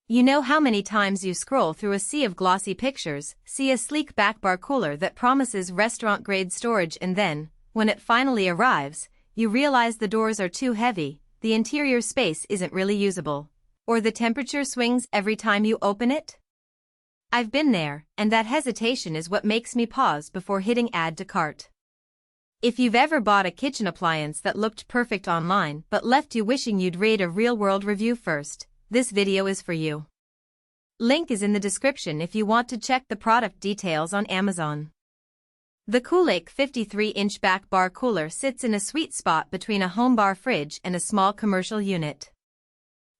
You know how many times you scroll through a sea of glossy pictures, see a sleek back bar cooler that promises restaurant-grade storage, and then, when it finally arrives, you realize the doors are too heavy, the interior space isn't really usable, or the temperature swings every time you open it? I've been there, and that hesitation is what makes me pause before hitting add to cart. If you've ever bought a kitchen appliance that looked perfect online but left you wishing you'd read a real-world review first, this video is for you. Link is in the description if you want to check the product details on Amazon. The Coolake 53-inch back bar cooler sits in a sweet spot between a home bar fridge and a small commercial unit.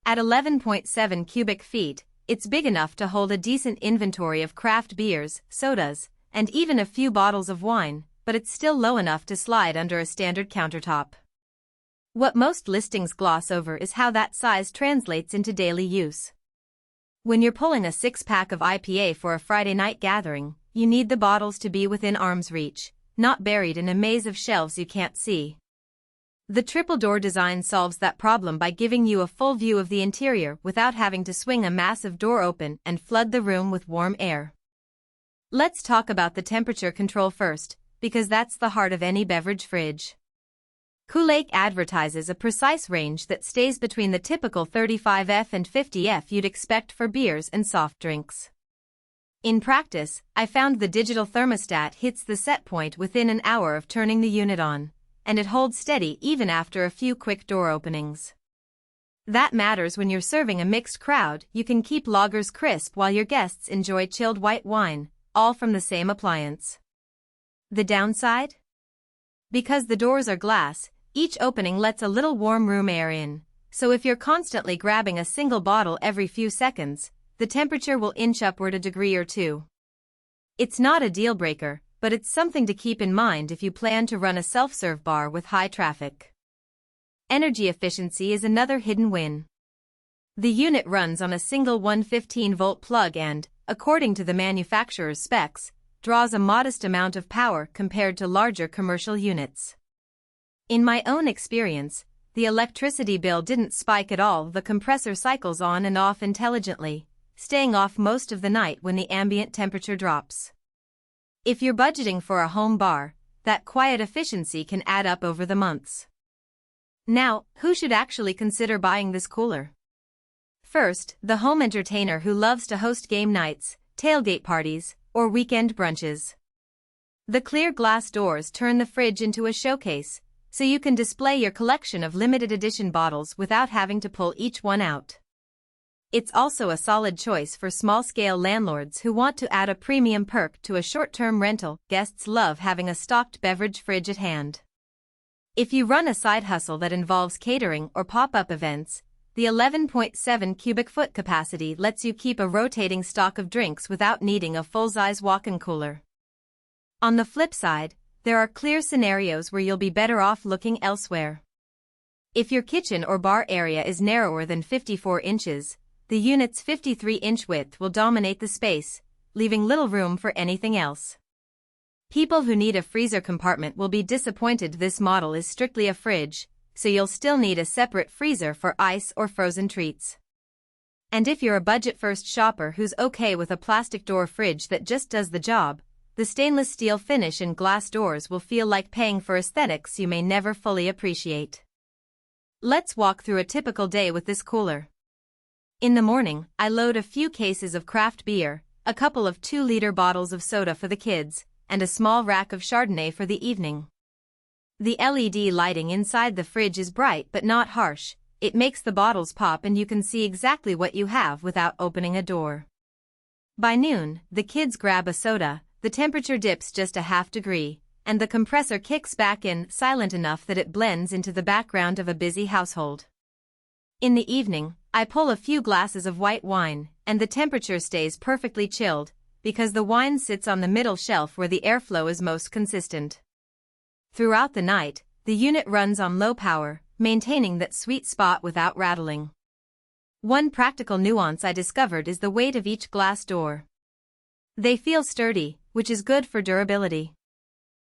At 11.7 cubic feet, it's big enough to hold a decent inventory of craft beers, sodas, and even a few bottles of wine, but it's still low enough to slide under a standard countertop. What most listings gloss over is how that size translates into daily use. When you're pulling a 6-pack of IPA for a Friday night gathering, you need the bottles to be within arm's reach, not buried in a maze of shelves you can't see. The triple-door design solves that problem by giving you a full view of the interior without having to swing a massive door open and flood the room with warm air. Let's talk about the temperature control first, because that's the heart of any beverage fridge. Coolake advertises a precise range that stays between the typical 35°F and 50°F you'd expect for beers and soft drinks. In practice, I found the digital thermostat hits the set point within an hour of turning the unit on, and it holds steady even after a few quick door openings. That matters when you're serving a mixed crowd. You can keep lagers crisp while your guests enjoy chilled white wine, all from the same appliance. The downside? Because the doors are glass, each opening lets a little warm room air in, so if you're constantly grabbing a single bottle every few seconds, the temperature will inch upward a degree or two. It's not a deal breaker, but it's something to keep in mind if you plan to run a self-serve bar with high traffic. Energy efficiency is another hidden win. The unit runs on a single 115-volt plug and, according to the manufacturer's specs, draws a modest amount of power compared to larger commercial units. In my own experience, the electricity bill didn't spike at all. The compressor cycles on and off intelligently, staying off most of the night when the ambient temperature drops. If you're budgeting for a home bar, that quiet efficiency can add up over the months. Now, who should actually consider buying this cooler? First, the home entertainer who loves to host game nights, tailgate parties, or weekend brunches. The clear glass doors turn the fridge into a showcase, so you can display your collection of limited edition bottles without having to pull each one out. It's also a solid choice for small-scale landlords who want to add a premium perk to a short-term rental. Guests love having a stocked beverage fridge at hand. If you run a side hustle that involves catering or pop-up events, the 11.7 cubic foot capacity lets you keep a rotating stock of drinks without needing a full-size walk-in cooler. On the flip side, there are clear scenarios where you'll be better off looking elsewhere. If your kitchen or bar area is narrower than 54 inches, the unit's 53-inch width will dominate the space, leaving little room for anything else. People who need a freezer compartment will be disappointed. This model is strictly a fridge, so you'll still need a separate freezer for ice or frozen treats. And if you're a budget-first shopper who's okay with a plastic door fridge that just does the job, the stainless steel finish and glass doors will feel like paying for aesthetics you may never fully appreciate. Let's walk through a typical day with this cooler. In the morning, I load a few cases of craft beer, a couple of 2-liter bottles of soda for the kids, and a small rack of Chardonnay for the evening. The LED lighting inside the fridge is bright but not harsh. It makes the bottles pop and you can see exactly what you have without opening a door. By noon, the kids grab a soda, the temperature dips just a half degree, and the compressor kicks back in, silent enough that it blends into the background of a busy household. In the evening, I pull a few glasses of white wine, and the temperature stays perfectly chilled, because the wine sits on the middle shelf where the airflow is most consistent. Throughout the night, the unit runs on low power, maintaining that sweet spot without rattling. One practical nuance I discovered is the weight of each glass door. They feel sturdy, which is good for durability.